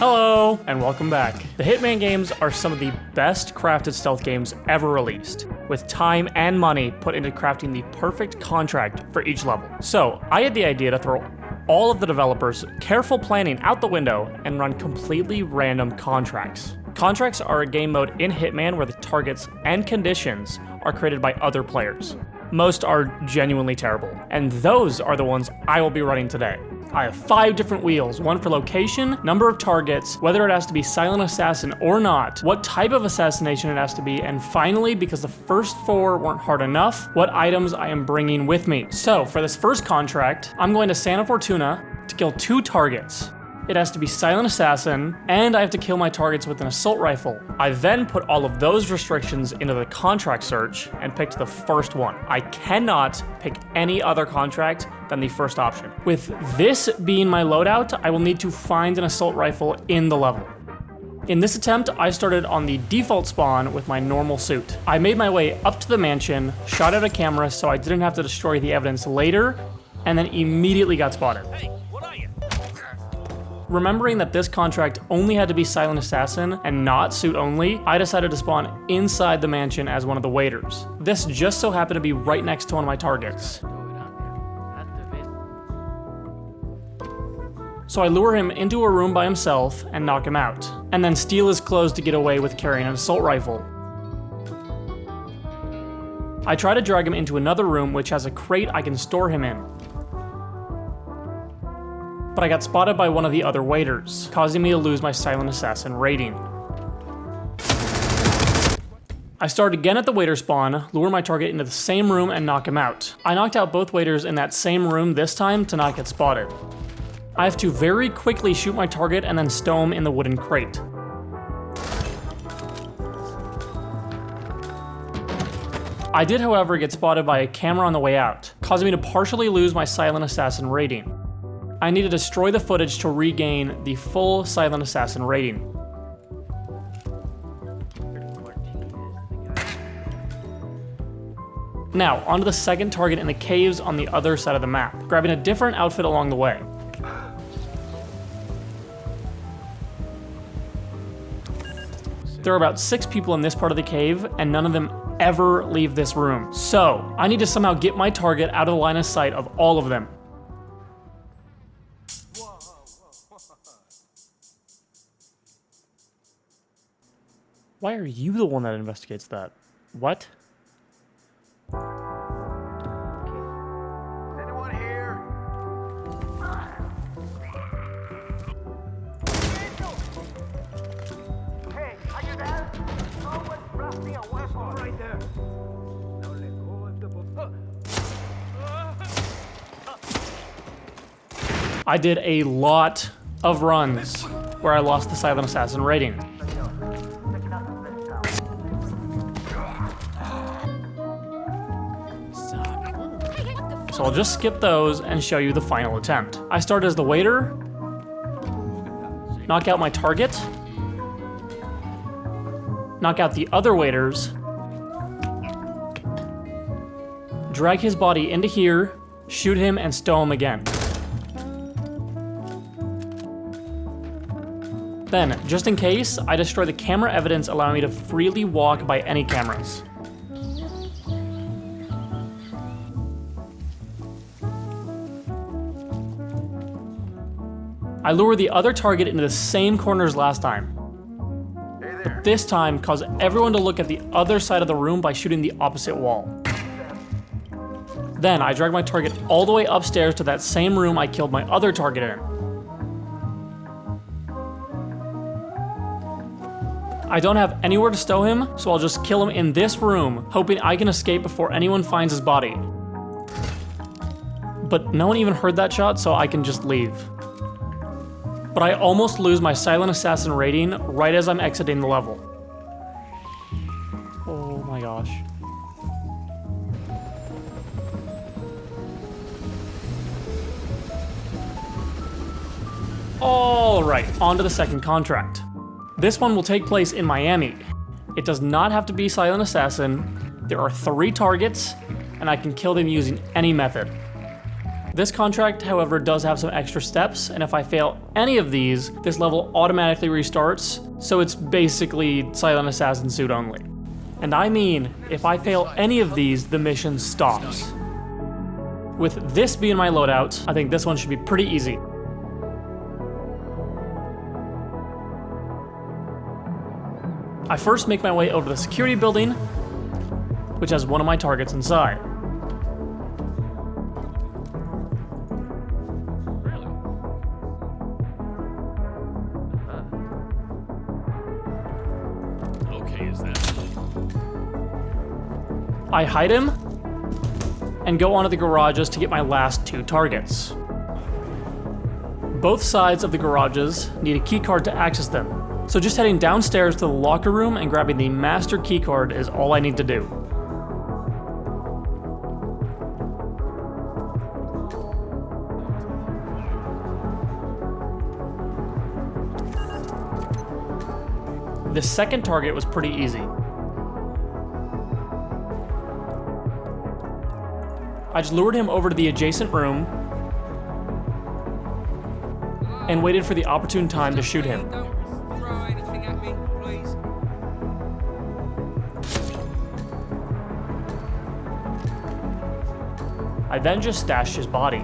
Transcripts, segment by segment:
Hello, and welcome back. The Hitman games are some of the best crafted stealth games ever released, with time and money put into crafting the perfect contract for each level. So, I had the idea to throw all of the developers' careful planning out the window and run completely random contracts. Contracts are a game mode in Hitman where the targets and conditions are created by other players. Most are genuinely terrible, and those are the ones I will be running today. I have 5 different wheels, one for location, number of targets, whether it has to be silent assassin or not, what type of assassination it has to be, and finally, because the first 4 weren't hard enough, what items I am bringing with me. So for this first contract, I'm going to Santa Fortuna to kill 2 targets. It has to be silent assassin, and I have to kill my targets with an assault rifle. I then put all of those restrictions into the contract search and picked the first one. I cannot pick any other contract than the first option. With this being my loadout, I will need to find an assault rifle in the level. In this attempt, I started on the default spawn with my normal suit. I made my way up to the mansion, shot out a camera so I didn't have to destroy the evidence later, and then immediately got spotted. Remembering that this contract only had to be silent assassin and not suit only, I decided to spawn inside the mansion as one of the waiters. This just so happened to be right next to one of my targets. So I lure him into a room by himself and knock him out, and then steal his clothes to get away with carrying an assault rifle. I try to drag him into another room which has a crate I can store him in. But I got spotted by one of the other waiters, causing me to lose my silent assassin rating. I start again at the waiter spawn, lure my target into the same room and knock him out. I knocked out both waiters in that same room this time to not get spotted. I have to very quickly shoot my target and then stow him in the wooden crate. I did, however, get spotted by a camera on the way out, causing me to partially lose my silent assassin rating. I need to destroy the footage to regain the full silent assassin rating. Now, onto the second target in the caves on the other side of the map, grabbing a different outfit along the way. There are about 6 people in this part of the cave, and none of them ever leave this room. So, I need to somehow get my target out of the line of sight of all of them. Why are you the one that investigates that? What? Is anyone here? Hey, are you there? Someone brought me a weapon. Right there. Now let go of the book. I did a lot of runs where I lost the silent assassin rating. So I'll just skip those and show you the final attempt. I start as the waiter, knock out my target, knock out the other waiters, drag his body into here, shoot him, and stow him again. Then, just in case, I destroy the camera evidence allowing me to freely walk by any cameras. I lure the other target into the same corner as last time, but this time cause everyone to look at the other side of the room by shooting the opposite wall. Then I drag my target all the way upstairs to that same room I killed my other target in. I don't have anywhere to stow him, so I'll just kill him in this room, hoping I can escape before anyone finds his body. But no one even heard that shot, so I can just leave. But I almost lose my silent assassin rating right as I'm exiting the level. Oh my gosh. Alright, on to the second contract. This one will take place in Miami. It does not have to be silent assassin. There are 3 targets, and I can kill them using any method. This contract, however, does have some extra steps, and if I fail any of these, this level automatically restarts, so it's basically Silent Assassin suit only. And I mean, if I fail any of these, the mission stops. With this being my loadout, I think this one should be pretty easy. I first make my way over to the security building, which has one of my targets inside. Okay, is that? I hide him and go onto the garages to get my last 2 targets. Both sides of the garages need a keycard to access them, so just heading downstairs to the locker room and grabbing the master keycard is all I need to do. The second target was pretty easy. I just lured him over to the adjacent room and waited for the opportune time to shoot him. Don't throw anything at me, please. I then just stashed his body.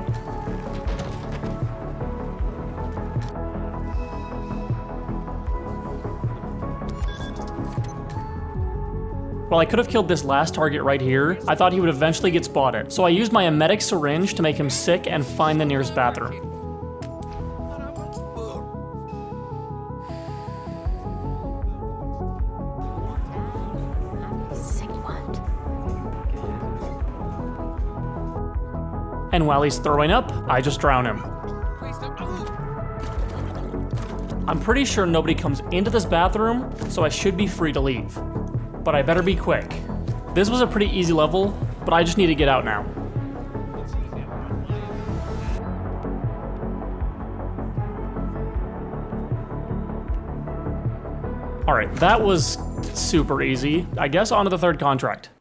While I could have killed this last target right here, I thought he would eventually get spotted, so I used my emetic syringe to make him sick and find the nearest bathroom. And while he's throwing up, I just drown him. Please don't. Oh. I'm pretty sure nobody comes into this bathroom, so I should be free to leave. But I better be quick. This was a pretty easy level, but I just need to get out now. Alright, that was super easy. I guess on to the third contract.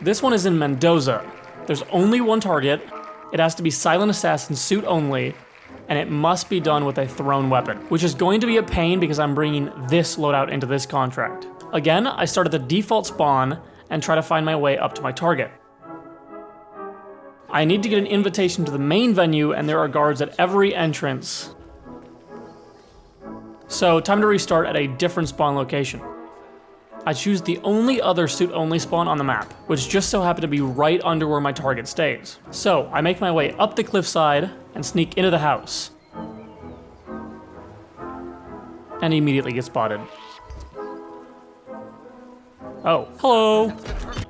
This one is in Mendoza. There's only one target, it has to be Silent Assassin suit only, and it must be done with a thrown weapon, which is going to be a pain because I'm bringing this loadout into this contract. Again, I start at the default spawn and try to find my way up to my target. I need to get an invitation to the main venue, and there are guards at every entrance. So, time to restart at a different spawn location. I choose the only other suit-only spawn on the map, which just so happened to be right under where my target stays. So, I make my way up the cliffside and sneak into the house. And immediately get spotted. Oh, hello!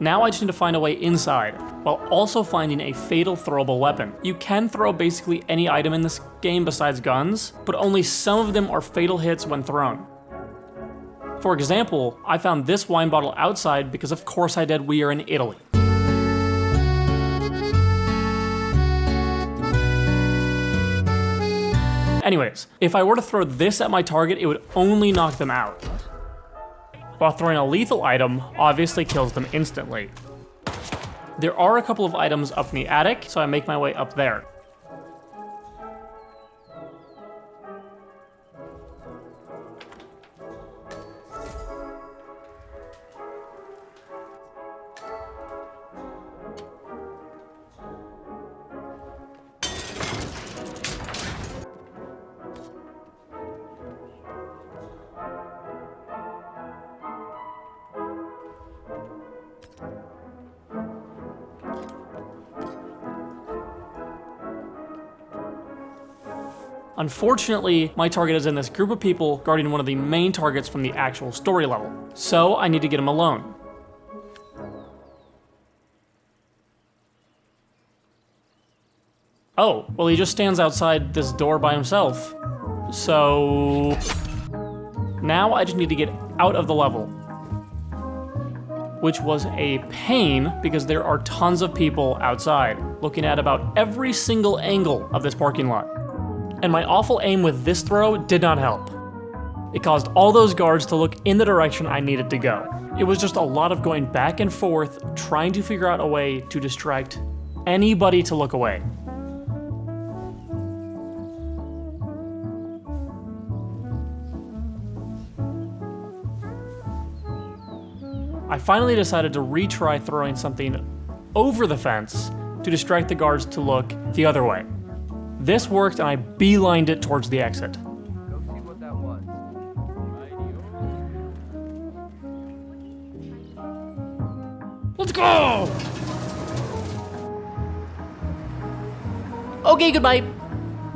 Now I just need to find a way inside, while also finding a fatal throwable weapon. You can throw basically any item in this game besides guns, but only some of them are fatal hits when thrown. For example, I found this wine bottle outside because of course I did, we are in Italy. Anyways, if I were to throw this at my target, it would only knock them out. While throwing a lethal item obviously kills them instantly. There are a couple of items up in the attic, so I make my way up there. Unfortunately, my target is in this group of people guarding one of the main targets from the actual story level, so I need to get him alone. Oh, well he just stands outside this door by himself. So... now I just need to get out of the level. Which was a pain because there are tons of people outside, looking at about every single angle of this parking lot. And my awful aim with this throw did not help. It caused all those guards to look in the direction I needed to go. It was just a lot of going back and forth, trying to figure out a way to distract anybody to look away. I finally decided to retry throwing something over the fence to distract the guards to look the other way. This worked and I beelined it towards the exit. Go see what that was. Let's go! Okay, goodbye.